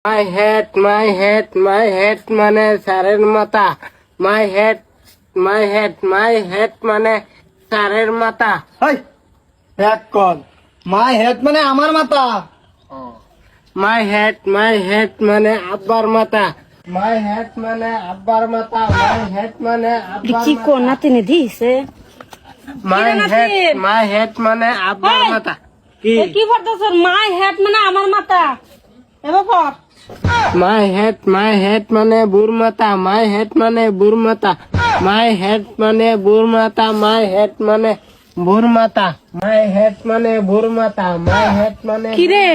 My head মানে স্যারের মাথা। My head মানে স্যারের মাথা। হেই এক কল মাই হেড মানে আমার মাথা। My head মানে আব্বার মাথা। My head মানে আব্বার মাথা। My head মানে আব্বার কি মাথা। কোনা তিনি দিছে My head মানে আব্বার হেই! মাথা। কি? কি করতেছ? মাই হেড মানে আমার মাথা। এবার পর My head মানে বুর মাথা। My head মানে বুর মাথা। My head মানে বুর মাথা। My head মানে বুর মাথা। My head মানে বুর মাথা। My head মানে কি রে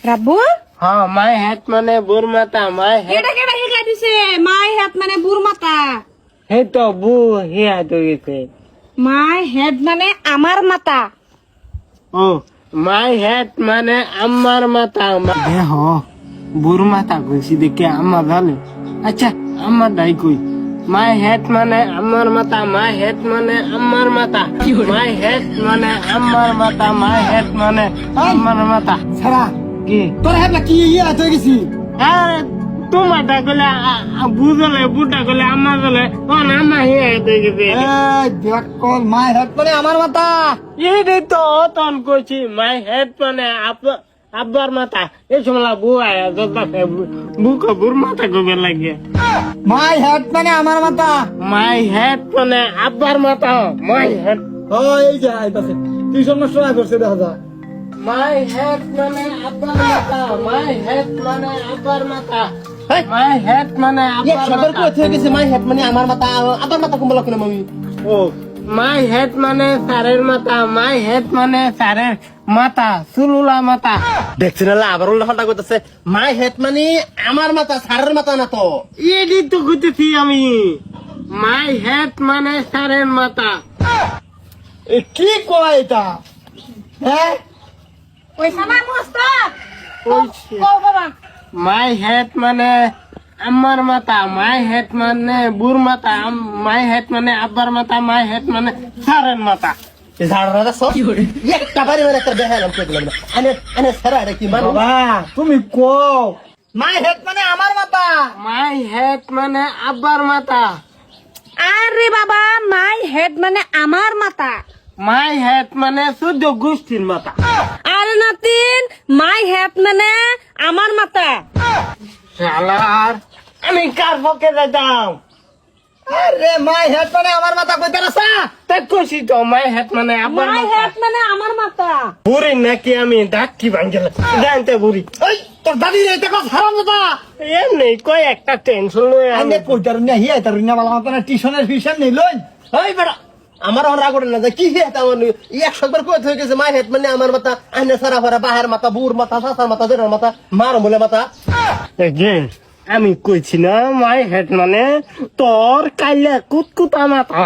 রাব্বু হ্যাঁ my head মানে বুর মাথা। My head কেডা কেডা শিখাই দিছে মাই হেড মানে বুর মাথা? এই তো বু হিয়া তো গেছে। মাই হেড মানে আমার মাথা। ও my head মানে আমার মাথা। দেহ বুর মাথা কইছি দেখে আমার জানে। আচ্ছা আমার দাই কই my head মানে আমার মাথা। My head মানে আমার মাথা। My head মানে আমার মাথা। My head মানে আমার মাথা। ছাড়া কি তোর হেড না কি ইয়ে হয়ে গেছি। আরে তোমারটা গলে বুঝলে বুটা গলে আমার গলে কোন আমার হিয়া হয়ে গেছে। এই দেখ কল মাই হেড মানে আমার মাথা। এই তো তখন কইছি my head মানে আব্বার মাথা। এই সময় বুয়া বুকে বুর মাথা গোবে লাগে। মাই হেড মানে আমার মাথা। My head মানে আব্বার মাথা। My head ও এই যে আইতাছে টিউশন মাস্টার আই করছে দেখা যা। my head মানে আব্বার মাথা। My head মানে আব্বার মাথা। My head মানে এক আব্বার সবার মাথা। কই হয়ে গেছে মাই হেড মানে আমার মাথা আবার মাথা কম বলা কেন মামি। ও my head মানে স্যারের মাথা। My head মানে স্যারের মাথা চুলুলা মাথা। দেখছেন না আবার উল্টা পাল্টা কইতাছে মাই হেড মানে আমার মাথা সারের মাথা না তো। এডি তো কইতেছি আমি my head মানে স্যারের মাথা। এ কি কয় এটা? হ্যাঁ ওই সামাই মস্তা কইছে। কও বাবা my head মানে আমার মাথা। My head মানে বুর মাথা। My head মানে আব্বার মাথা। My head মানে স্যারের মাথা। ঝাড়া সব একটা বাড়ি মানে একটা দেখালাম কই দিলাম না আনে আনে সারা এটা কি মানে বাবা তুমি কও মাই হেড মানে আমার মাথা। My head মানে আব্বার মাথা। আরে বাবা মাই হেড মানে আমার মাথা। My head মানে 14 গোষ্ঠীর মাথা। আরে নাতিন মাই হেড মানে আমার মাথা। শালার আমি কার পক্ষে যাইতাম? আরে মাই হেড মানে আমার মাথা কইতে রাসা। তাই কইছি তো my head মানে আব্বার মাই মাথা। হেড মানে আমার মাথা। বুড়ি নাকি আমি ডাকি ভাঙ্গেল জানতে বুড়ি ওই তোর দাদি রে এটা কথা হারাম দাদা। এমনি কয় একটা টেনশন লই আনে কইতার না হিয়া তার না বালা মাথা না টিউশনের ফিশন নেই লই। ওই বেটা আমার আর রাগ না যায় কি হে তা মানে এক সবার কইতে হয়ে গেছে মাই হেড মানে আমার মাথা আনে সারা ভরা বাহার মাথা বুর মাথা সাসার মাথা জেরার মাথা মার বলে মাথা। আমি কইছি না my head মানে তোর কাইলে কুতকুতা মাথা।